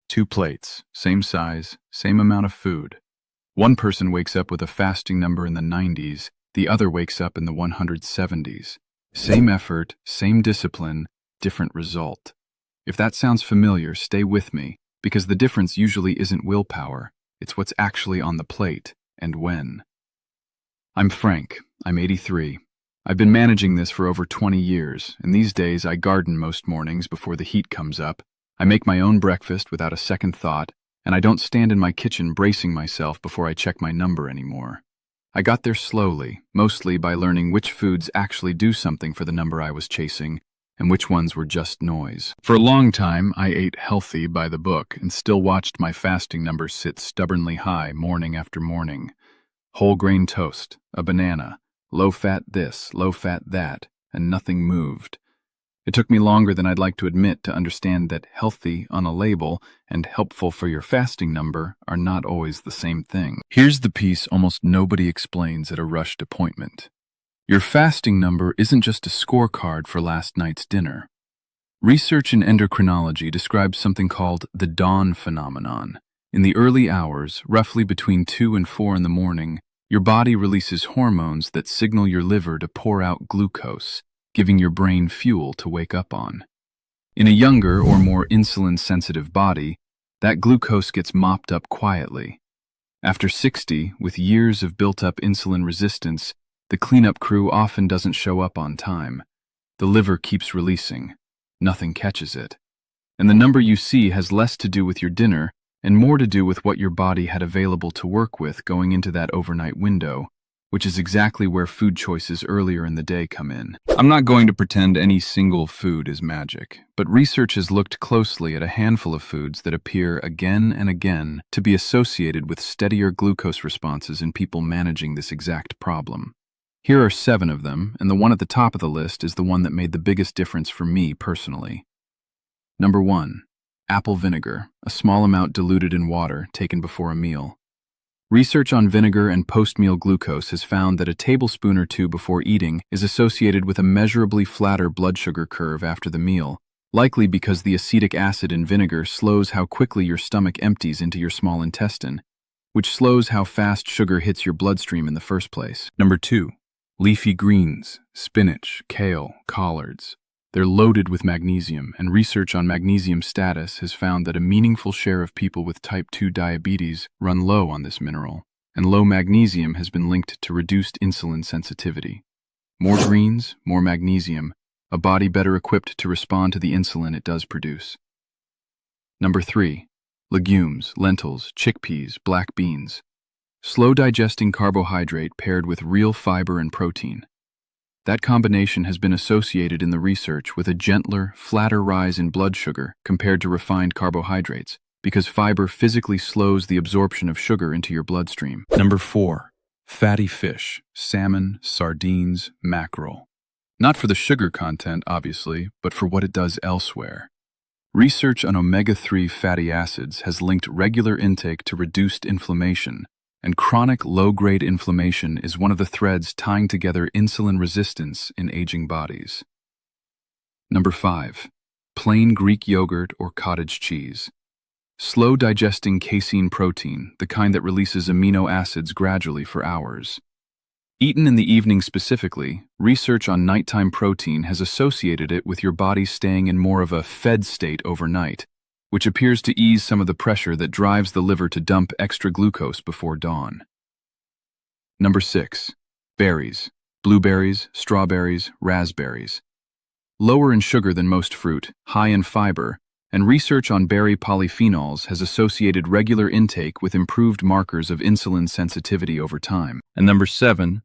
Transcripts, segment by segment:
Two plates, same size, same amount of food. One person wakes up with a fasting number in the 90s, the other wakes up in the 170s. Same effort, same discipline, different result. If that sounds familiar, stay with me, because the difference usually isn't willpower, it's what's actually on the plate, and when. I'm Frank. I'm 83. I've been managing this for over 20 years, and these days I garden most mornings before the heat comes up. I make my own breakfast without a second thought, and I don't stand in my kitchen bracing myself before I check my number anymore. I got there slowly, mostly by learning which foods actually do something for the number I was chasing, and which ones were just noise. For a long time, I ate healthy by the book and still watched my fasting numbers sit stubbornly high morning after morning. Whole grain toast, a banana, low-fat this, low-fat that, and nothing moved. It took me longer than I'd like to admit to understand that healthy on a label and helpful for your fasting number are not always the same thing. Here's the piece almost nobody explains at a rushed appointment. Your fasting number isn't just a scorecard for last night's dinner. Research in endocrinology describes something called the dawn phenomenon. In the early hours, roughly between 2 and 4 in the morning, your body releases hormones that signal your liver to pour out glucose, giving your brain fuel to wake up on. In a younger or more insulin-sensitive body, that glucose gets mopped up quietly. After 60, with years of built-up insulin resistance, the cleanup crew often doesn't show up on time. The liver keeps releasing. Nothing catches it. And the number you see has less to do with your dinner and more to do with what your body had available to work with going into that overnight window, which is exactly where food choices earlier in the day come in. I'm not going to pretend any single food is magic, but research has looked closely at a handful of foods that appear again and again to be associated with steadier glucose responses in people managing this exact problem. Here are 7 of them, and the one at the top of the list is the one that made the biggest difference for me personally. Number 1. Apple vinegar, a small amount diluted in water taken before a meal. Research on vinegar and post-meal glucose has found that a tablespoon or 2 before eating is associated with a measurably flatter blood sugar curve after the meal, likely because the acetic acid in vinegar slows how quickly your stomach empties into your small intestine, which slows how fast sugar hits your bloodstream in the first place. Number 2. Leafy greens, spinach, kale, collards. They're loaded with magnesium, and research on magnesium status has found that a meaningful share of people with type 2 diabetes run low on this mineral, and low magnesium has been linked to reduced insulin sensitivity. More greens, more magnesium, a body better equipped to respond to the insulin it does produce. Number 3. Legumes, lentils, chickpeas, black beans. Slow-digesting carbohydrate paired with real fiber and protein. That combination has been associated in the research with a gentler, flatter rise in blood sugar compared to refined carbohydrates, because fiber physically slows the absorption of sugar into your bloodstream. Number 4. Fatty fish, salmon, sardines, mackerel. Not for the sugar content, obviously, but for what it does elsewhere. Research on omega-3 fatty acids has linked regular intake to reduced inflammation, and chronic low-grade inflammation is one of the threads tying together insulin resistance in aging bodies. Number 5. Plain Greek yogurt or cottage cheese. Slow-digesting casein protein, the kind that releases amino acids gradually for hours. Eaten in the evening specifically, research on nighttime protein has associated it with your body staying in more of a fed state overnight, which appears to ease some of the pressure that drives the liver to dump extra glucose before dawn. Number 6. Berries, blueberries, strawberries, raspberries. Lower in sugar than most fruit, high in fiber, and research on berry polyphenols has associated regular intake with improved markers of insulin sensitivity over time. And number 7.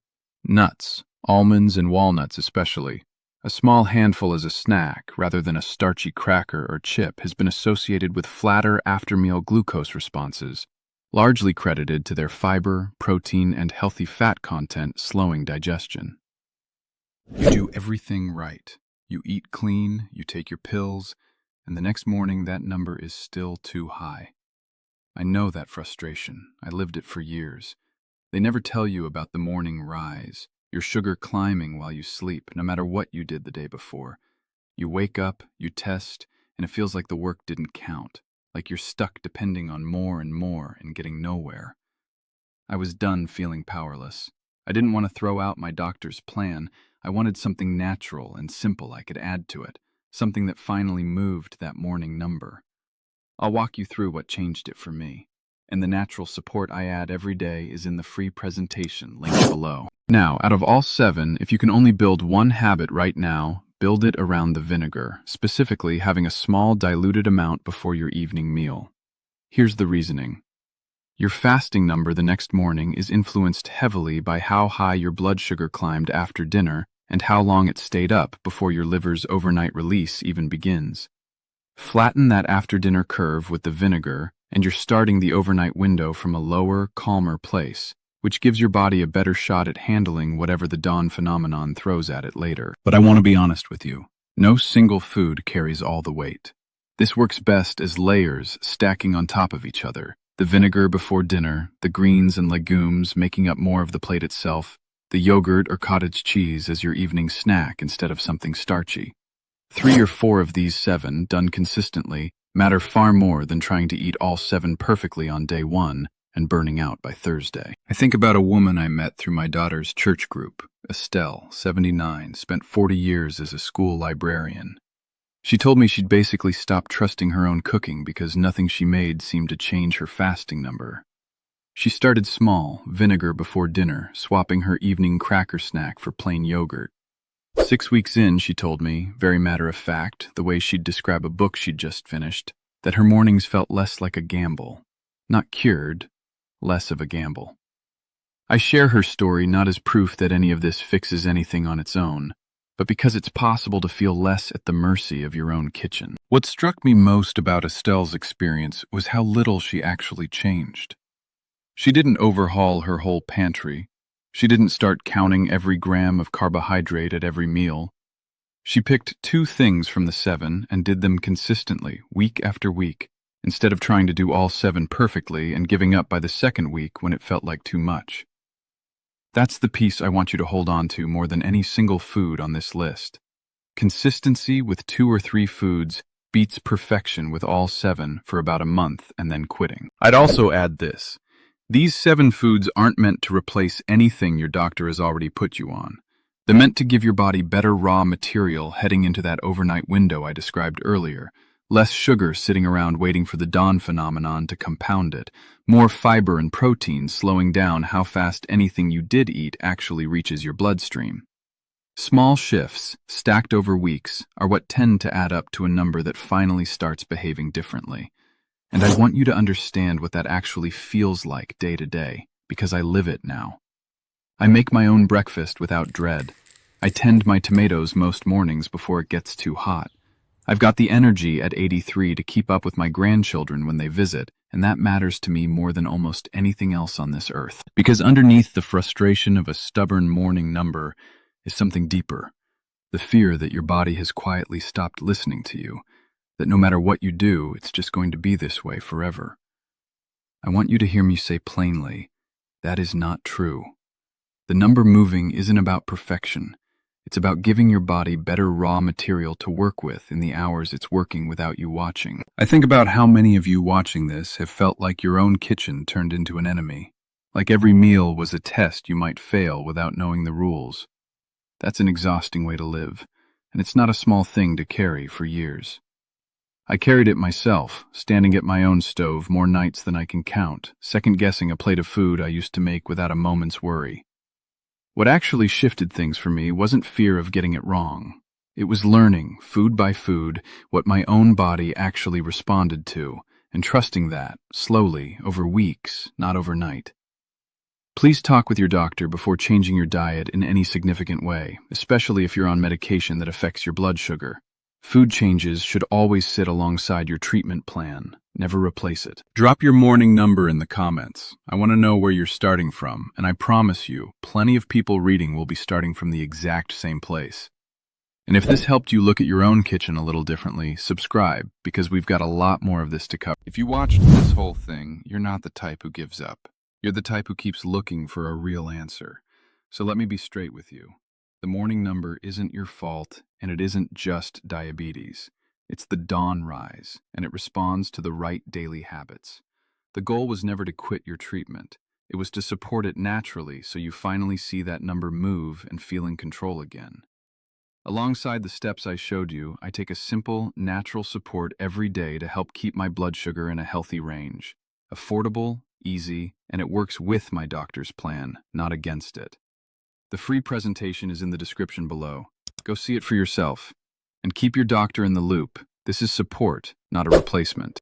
Nuts, almonds and walnuts especially. A small handful as a snack, rather than a starchy cracker or chip, has been associated with flatter after-meal glucose responses, largely credited to their fiber, protein, and healthy fat content slowing digestion. You do everything right. You eat clean, you take your pills, and the next morning that number is still too high. I know that frustration. I lived it for years. They never tell you about the morning rise, your sugar climbing while you sleep, no matter what you did the day before. You wake up, you test, and it feels like the work didn't count. like you're stuck depending on more and more and getting nowhere. I was done feeling powerless. I didn't want to throw out my doctor's plan. I wanted something natural and simple I could add to it, something that finally moved that morning number. I'll walk you through what changed it for me. And the natural support I add every day is in the free presentation linked below. Now, out of all 7, if you can only build one habit right now, build it around the vinegar, specifically having a small diluted amount before your evening meal. Here's the reasoning. Your fasting number the next morning is influenced heavily by how high your blood sugar climbed after dinner and how long it stayed up before your liver's overnight release even begins. Flatten that after-dinner curve with the vinegar, and you're starting the overnight window from a lower, calmer place, which gives your body a better shot at handling whatever the dawn phenomenon throws at it later. But I want to be honest with you. No single food carries all the weight. This works best as layers stacking on top of each other. The vinegar before dinner, the greens and legumes making up more of the plate itself, the yogurt or cottage cheese as your evening snack instead of something starchy. 3 or 4 of these 7, done consistently, matter far more than trying to eat all 7 perfectly on day 1 and burning out by Thursday. I think about a woman I met through my daughter's church group. Estelle, 79, spent 40 years as a school librarian. She told me she'd basically stopped trusting her own cooking because nothing she made seemed to change her fasting number. She started small, vinegar before dinner, swapping her evening cracker snack for plain yogurt. 6 weeks in, she told me, very matter-of-fact, the way she'd describe a book she'd just finished, that her mornings felt less like a gamble. Not cured, less of a gamble. I share her story not as proof that any of this fixes anything on its own, but because it's possible to feel less at the mercy of your own kitchen. What struck me most about Estelle's experience was how little she actually changed. She didn't overhaul her whole pantry. She didn't start counting every gram of carbohydrate at every meal. She picked 2 things from the 7 and did them consistently, week after week, instead of trying to do all 7 perfectly and giving up by the second week when it felt like too much. That's the piece I want you to hold on to more than any single food on this list. Consistency with 2 or 3 foods beats perfection with all 7 for about a month and then quitting. I'd also add this. These 7 foods aren't meant to replace anything your doctor has already put you on. They're meant to give your body better raw material heading into that overnight window I described earlier. Less sugar sitting around waiting for the dawn phenomenon to compound it. More fiber and protein slowing down how fast anything you did eat actually reaches your bloodstream. Small shifts, stacked over weeks, are what tend to add up to a number that finally starts behaving differently. And I want you to understand what that actually feels like day to day, because I live it now. I make my own breakfast without dread. I tend my tomatoes most mornings before it gets too hot. I've got the energy at 83 to keep up with my grandchildren when they visit, and that matters to me more than almost anything else on this earth. Because underneath the frustration of a stubborn morning number is something deeper. The fear that your body has quietly stopped listening to you. That no matter what you do, it's just going to be this way forever. I want you to hear me say plainly, that is not true. The number moving isn't about perfection. It's about giving your body better raw material to work with in the hours it's working without you watching. I think about how many of you watching this have felt like your own kitchen turned into an enemy. Like every meal was a test you might fail without knowing the rules. That's an exhausting way to live, and it's not a small thing to carry for years. I carried it myself, standing at my own stove more nights than I can count, second-guessing a plate of food I used to make without a moment's worry. What actually shifted things for me wasn't fear of getting it wrong. It was learning, food by food, what my own body actually responded to, and trusting that, slowly, over weeks, not overnight. Please talk with your doctor before changing your diet in any significant way, especially if you're on medication that affects your blood sugar. Food changes should always sit alongside your treatment plan, never replace it. Drop your morning number in the comments. I want to know where you're starting from, and I promise you, plenty of people reading will be starting from the exact same place. And if this helped you look at your own kitchen a little differently, subscribe, because we've got a lot more of this to cover. If you watched this whole thing, you're not the type who gives up. You're the type who keeps looking for a real answer. So let me be straight with you. The morning number isn't your fault, and it isn't just diabetes. It's the dawn rise, and it responds to the right daily habits. The goal was never to quit your treatment. It was to support it naturally so you finally see that number move and feel in control again. Alongside the steps I showed you, I take a simple, natural support every day to help keep my blood sugar in a healthy range. Affordable, easy, and it works with my doctor's plan, not against it. The free presentation is in the description below. Go see it for yourself. And keep your doctor in the loop. This is support, not a replacement.